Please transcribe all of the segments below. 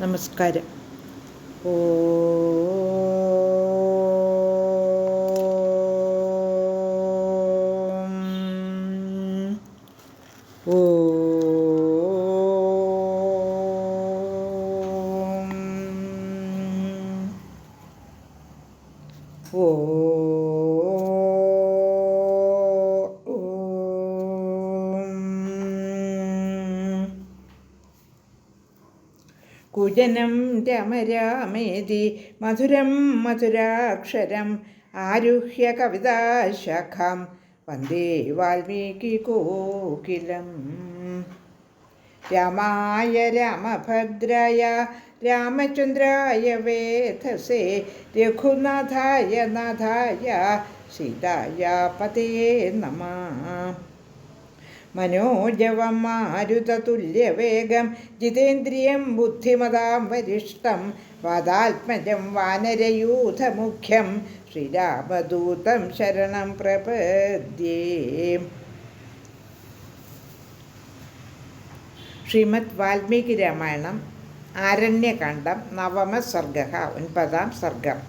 നമസ്കാരം. ഓ ഓ കുജനം രമരാമേതി മധുരം മധുരാക്ഷരം ആരുഹ്യ കവിതാശാഖാം വന്ദേ വാൽമീകി കോകിലം. രാമായ രാമഭദ്രായ രാമചന്ദ്രായ വേധസേ രഘുനാഥായ നാഥായ സീതായ പതയേ നമഃ. മനോജവം മാരുതതുല്യവേഗം ജിതേന്ദ്രിയം ബുദ്ധിമതാം വരിഷ്ഠം വാതാത്മജം വാനരയൂഥമുഖ്യം ശ്രീരാമദൂതം ശരണം പ്രപദ്യേ. ശ്രീമദ് വാൽമീകി രാമായണം ആരണ്യകാണ്ഡം നവമ സർഗ 9ാം സർഗം.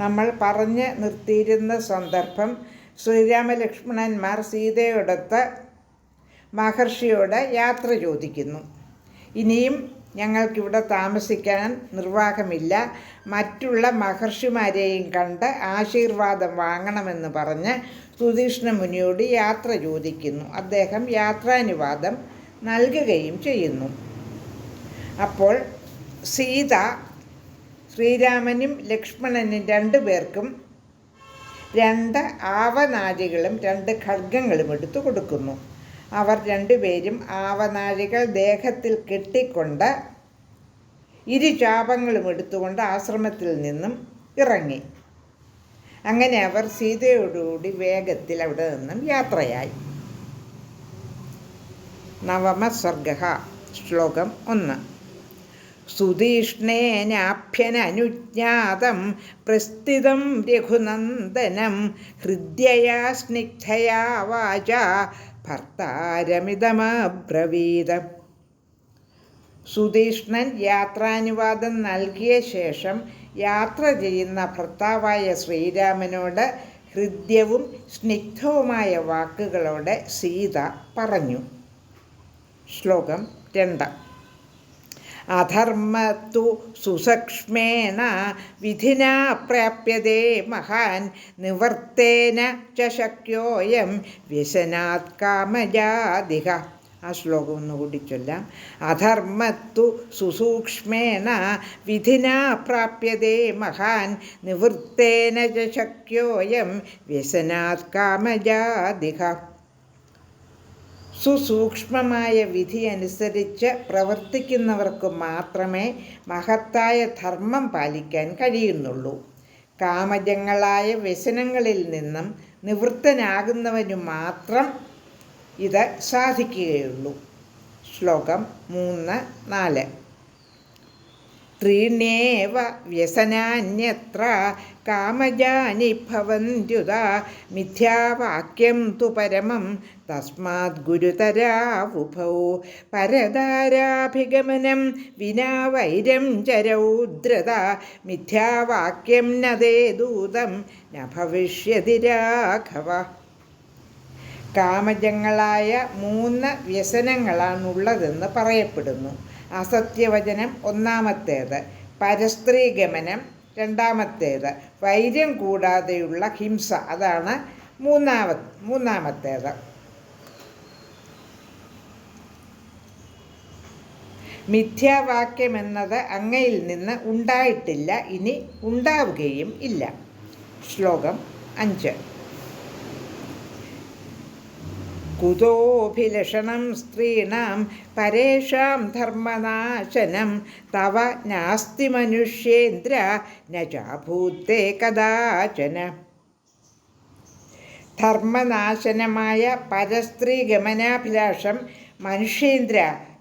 നമ്മൾ പറഞ്ഞ് നിർത്തിയിരുന്ന സന്ദർഭം ശ്രീരാമലക്ഷ്മണന്മാർ സീതയോടൊത്ത് മഹർഷിയോട് യാത്ര ചോദിക്കുന്നു. ഇനിയും ഞങ്ങൾക്കിവിടെ താമസിക്കാൻ നിർവാഹമില്ല, മറ്റുള്ള മഹർഷിമാരെയും കണ്ട് ആശീർവാദം വാങ്ങണമെന്ന് പറഞ്ഞ് സുധീഷ്ണ മുനിയോട് യാത്ര ചോദിക്കുന്നു. അദ്ദേഹം യാത്രാനുവാദം നൽകുകയും ചെയ്യുന്നു. അപ്പോൾ സീത ശ്രീരാമനും ലക്ഷ്മണനും 2 പേർക്കും 2 ആവനാഴികളും 2 ഖഡ്ഗങ്ങളും എടുത്തു കൊടുക്കുന്നു. അവർ 2 പേരും ആവനാഴികൾ ദേഹത്തിൽ കെട്ടിക്കൊണ്ട് ചാപങ്ങളും എടുത്തുകൊണ്ട് ആശ്രമത്തിൽ നിന്നും ഇറങ്ങി. അങ്ങനെ അവർ സീതയോടുകൂടി വേഗത്തിൽ അവിടെ നിന്നും യാത്രയായി. നവമ സർഗ ശ്ലോകം 1. സുതീഷ്ണേനാഭ്യനനുജ്ഞാതം പ്രസ്ഥിതം രഘുനന്ദനം ഹൃദ്യയാ സ്നിഗ്ധയാ വാചാ ഭർത്താരമിതമബ്രവീത്. സുതീഷ്ണൻ യാത്രാനുവാദം നൽകിയ ശേഷം യാത്ര ചെയ്യുന്ന ഭർത്താവായ ശ്രീരാമനോട് ഹൃദ്യവും സ്നിഗ്ധവുമായ വാക്കുകളോടെ സീത പറഞ്ഞു. ശ്ലോകം 2. അധർമ്മത്തു സുസക്ഷ്മേണ വിധിനാ പ്രാപ്യതേ മഹാൻ നിവർത്തേന ച ശക്യോയം വ്യസനാത് കാമജാദിഹ. ആ ശ്ലോകം ഒന്നുകൂടി ചൊല്ലാം. അധർമ്മത്തു സുസൂക്ഷ്മേണ വിധിനാ പ്രാപ്യതേ മഹാൻ നിവൃത്തേന ച ശക്യോയം വ്യസനാത് കാമജാദിഹ. സുസൂക്ഷ്മമായ വിധി അനുസരിച്ച് പ്രവർത്തിക്കുന്നവർക്ക് മാത്രമേ മഹത്തായ ധർമ്മം പാലിക്കാൻ കഴിയുന്നുള്ളൂ. കാമജങ്ങളായ വ്യസനങ്ങളിൽ നിന്നും നിവൃത്തനാകുന്നവന് മാത്രം ഇത് സാധിക്കുകയുള്ളൂ. ശ്ലോകം 3, 4. ത്രീണ്യേവ വ്യസനാന്യത്ര കാമജാനി ഭവന്ത്യുത മിഥ്യാവാക്യം തു പരമം തസ്മാത് ഗുരുതരാവുഭൗ പരതാരാഭിഗമനം വിനാ വൈരം ചരൗദ്രത മിഥ്യാവാക്യം നദേ ദൂതം ന ഭവിഷ്യതി രാഘവ. കാമജങ്ങളായ 3 വ്യസനങ്ങളാണുള്ളതെന്ന് പറയപ്പെടുന്നു. അസത്യവചനം 1ാമത്തേത്, പരസ്ത്രീഗമനം 2ാമത്തേത്, വൈര്യം കൂടാതെയുള്ള ഹിംസ അതാണ് 3ാമത്തേത്. മിഥ്യാവാക്യമെന്നത് അങ്ങയിൽ നിന്ന് ഉണ്ടായിട്ടില്ല, ഇനി ഉണ്ടാവുകയും ഇല്ല. ശ്ലോകം 5. കുതോഭിലഷണം സ്ത്രീണാം പരേഷാം ധർമ്മനാശനം തവ നാസ്തി മനുഷ്യേന്ദ്ര ന ചാഭൂത്തേ കദാചന. ധർമ്മനാശനമായ പരസ്ത്രീ ഗമനാഭിലാഷം മനുഷ്യേന്ദ്ര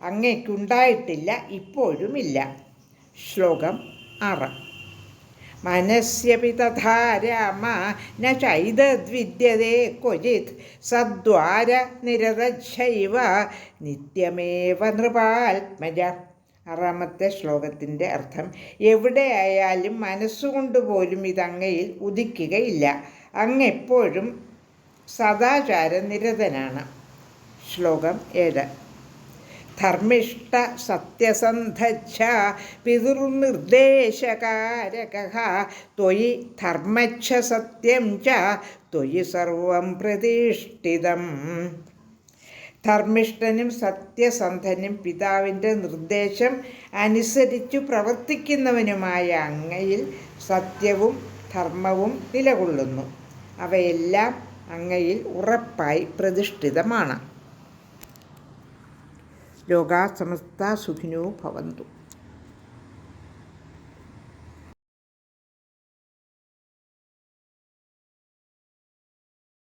അങ്ങയ്ക്കുണ്ടായിട്ടില്ല, ഇപ്പോഴുമില്ല. ശ്ലോകം 6. മനസ്യപി തഥാ രാമ ന ചൈതദ്വിദ്യതേ ക്വചിത് സദ്വാര നിരതശൈവ നിത്യമേവ നൃപാത്മജ. 6-ാമത്തെ ശ്ലോകത്തിൻ്റെ അർത്ഥം: എവിടെയായാലും മനസ്സുകൊണ്ട് പോലും ഇതങ്ങയിൽ ഉദിക്കുകയില്ല. അങ്ങെപ്പോഴും സദാചാരനിരതനാണ്. ശ്ലോകം 7. ധർമ്മിഷ്ഠ സത്യസന്ധച്ഛ പിതൃനിർദ്ദേശകാരകഃ ത്വയി ധർമ്മച്ഛ സത്യം ച ത്വയി സർവം പ്രതിഷ്ഠിതം. ധർമ്മിഷ്ഠനും സത്യസന്ധനും പിതാവിൻ്റെ നിർദ്ദേശം അനുസരിച്ചു പ്രവർത്തിക്കുന്നവനുമായ അങ്ങയിൽ സത്യവും ധർമ്മവും നിലകൊള്ളുന്നു. അവയെല്ലാം അങ്ങയിൽ ഉറപ്പായി പ്രതിഷ്ഠിതമാണ്. ലോകാ സമസ്താ സുഖിനോ ഭവന്തു.